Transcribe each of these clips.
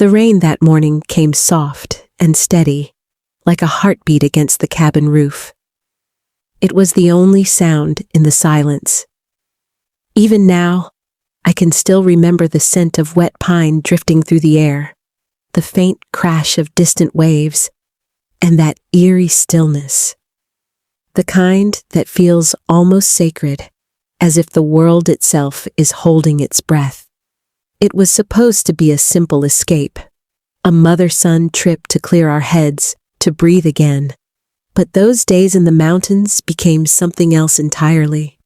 The rain that morning came soft and steady, like a heartbeat against the cabin roof. It was the only sound in the silence. Even now, I can still remember the scent of wet pine drifting through the air, the faint crash of distant waves, and that eerie stillness. The kind that feels almost sacred, as if the world itself is holding its breath. It was supposed to be a simple escape, a mother-son trip to clear our heads, to breathe again. But those days in the mountains became something else entirely.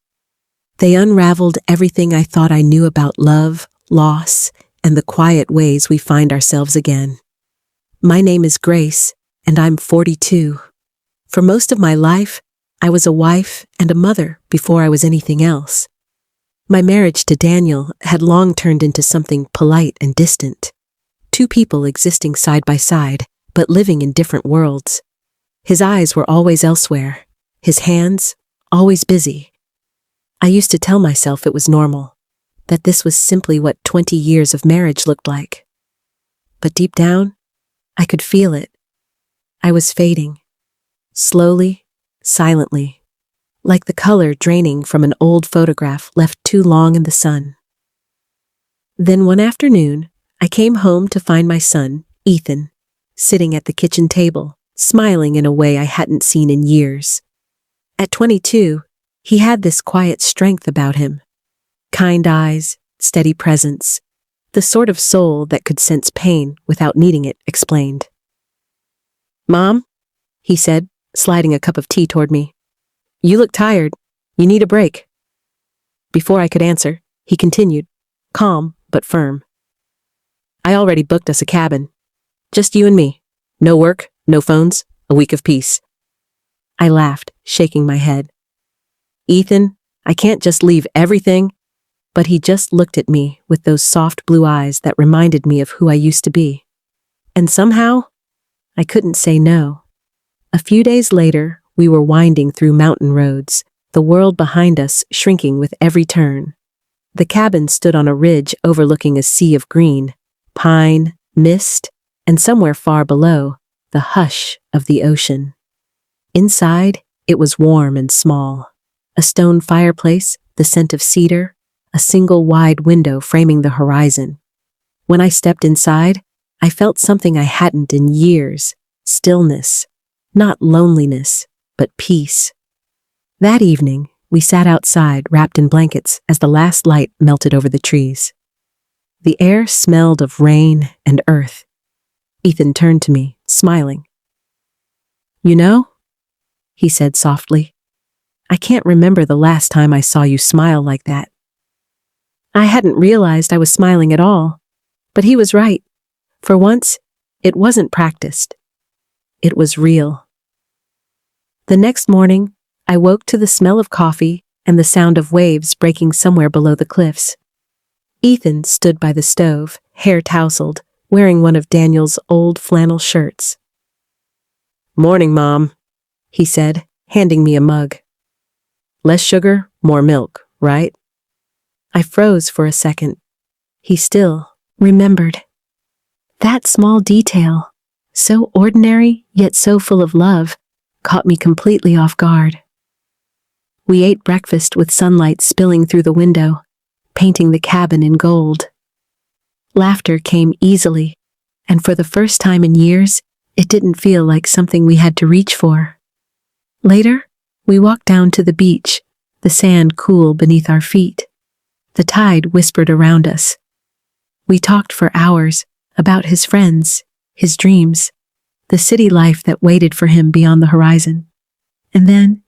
They unraveled everything I thought I knew about love, loss, and the quiet ways we find ourselves again. My name is Grace, and I'm 42. For most of my life, I was a wife and a mother before I was anything else. My marriage to Daniel had long turned into something polite and distant. Two people existing side by side, but living in different worlds. His eyes were always elsewhere, his hands always busy. I used to tell myself it was normal, that this was simply what 20 years of marriage looked like. But deep down, I could feel it. I was fading, slowly, silently, like the color draining from an old photograph left too long in the sun. Then one afternoon, I came home to find my son, Ethan, sitting at the kitchen table, smiling in a way I hadn't seen in years. At 22, he had this quiet strength about him. Kind eyes, steady presence, the sort of soul that could sense pain without needing it explained. "Mom," he said, sliding a cup of tea toward me. "You look tired. You need a break." Before I could answer, he continued, calm but firm. "I already booked us a cabin. Just you and me. No work, no phones, a week of peace." I laughed, shaking my head. "Ethan, I can't just leave everything." But he just looked at me with those soft blue eyes that reminded me of who I used to be. And somehow, I couldn't say no. A few days later, we were winding through mountain roads, the world behind us shrinking with every turn. The cabin stood on a ridge overlooking a sea of green, pine, mist, and somewhere far below, the hush of the ocean. Inside, it was warm and small. A stone fireplace, the scent of cedar, a single wide window framing the horizon. When I stepped inside, I felt something I hadn't in years, stillness, not loneliness, but peace. That evening, we sat outside wrapped in blankets as the last light melted over the trees. The air smelled of rain and earth. Ethan turned to me, smiling. "You know," he said softly, "I can't remember the last time I saw you smile like that." I hadn't realized I was smiling at all, but he was right. For once, it wasn't practiced. It was real. The next morning, I woke to the smell of coffee and the sound of waves breaking somewhere below the cliffs. Ethan stood by the stove, hair tousled, wearing one of Daniel's old flannel shirts. "Morning, Mom," he said, handing me a mug. "Less sugar, more milk, right?" I froze for a second. He still remembered. That small detail, so ordinary yet so full of love, caught me completely off guard. We ate breakfast with sunlight spilling through the window, painting the cabin in gold. Laughter came easily, and for the first time in years, it didn't feel like something we had to reach for. Later, we walked down to the beach, the sand cool beneath our feet. The tide whispered around us. We talked for hours about his friends, his dreams, the city life that waited for him beyond the horizon. And then,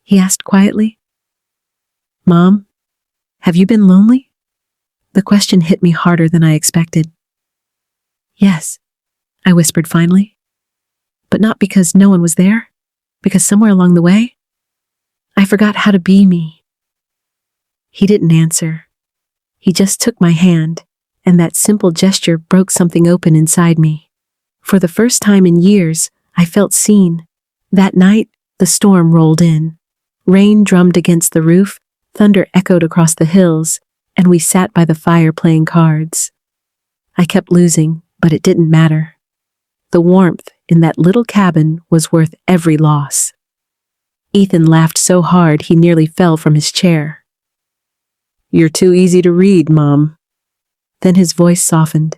he asked quietly, "Mom, have you been lonely?" The question hit me harder than I expected. "Yes," I whispered finally. But not because no one was there, because somewhere along the way, I forgot how to be me. He didn't answer. He just took my hand, and that simple gesture broke something open inside me. For the first time in years, I felt seen. That night, the storm rolled in. Rain drummed against the roof, thunder echoed across the hills, and we sat by the fire playing cards. I kept losing, But it didn't matter. The warmth in that little cabin was worth every loss. Ethan laughed so hard he nearly fell from his chair. "You're too easy to read, Mom." Then his voice softened.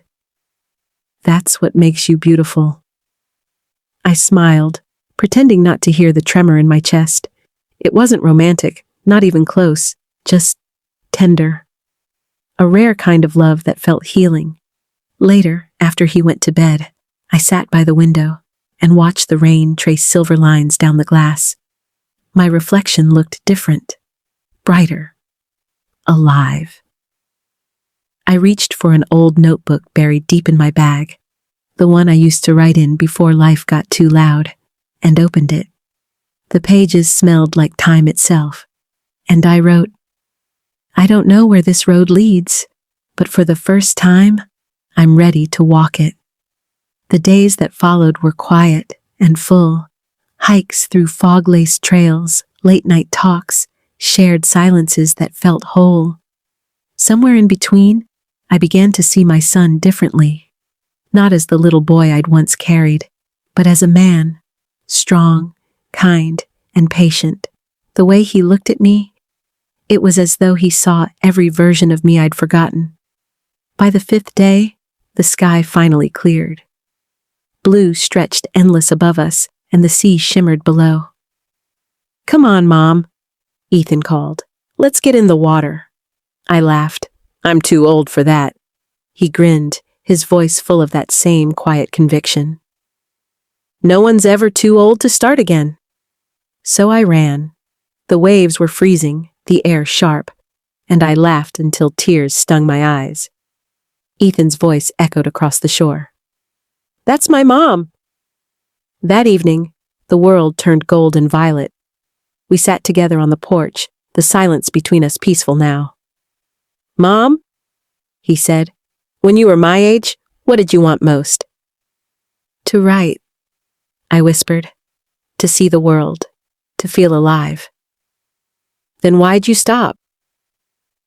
"That's what makes you beautiful." I smiled, pretending not to hear the tremor in my chest. It wasn't romantic, not even close, just tender. A rare kind of love that felt healing. Later, after he went to bed, I sat by the window and watched the rain trace silver lines down the glass. My reflection looked different, brighter, alive. I reached for an old notebook buried deep in my bag, the one I used to write in before life got too loud, and opened it. The pages smelled like time itself, and I wrote, "I don't know where this road leads, but for the first time, I'm ready to walk it." The days that followed were quiet and full, hikes through fog-laced trails, late-night talks, shared silences that felt whole. Somewhere in between, I began to see my son differently, not as the little boy I'd once carried, but as a man, strong, kind, and patient. The way he looked at me, it was as though he saw every version of me I'd forgotten. By the 5th day, the sky finally cleared. Blue stretched endless above us, and the sea shimmered below. "Come on, Mom," Ethan called. "Let's get in the water." I laughed. "I'm too old for that." He grinned, his voice full of that same quiet conviction. "No one's ever too old to start again." So I ran. The waves were freezing, the air sharp, and I laughed until tears stung my eyes. Ethan's voice echoed across the shore. "That's my mom." That evening, the world turned gold and violet. We sat together on the porch, the silence between us peaceful now. "Mom," he said, "when you were my age, what did you want most?" "To write," I whispered. "To see the world, to feel alive." "Then why'd you stop?"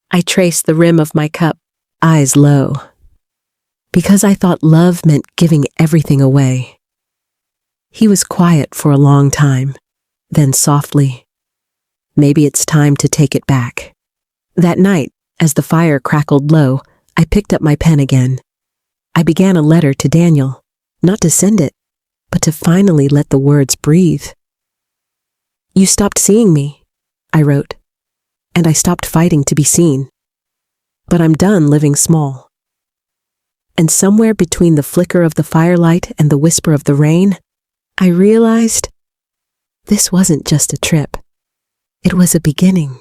I traced the rim of my cup, eyes low. "Because I thought love meant giving everything away." He was quiet for a long time, then softly, "Maybe it's time to take it back." That night, as the fire crackled low, I picked up my pen again. I began a letter to Daniel, not to send it, but to finally let the words breathe. "You stopped seeing me," I wrote, "and I stopped fighting to be seen. But I'm done living small." And somewhere between the flicker of the firelight and the whisper of the rain, I realized this wasn't just a trip. It was a beginning.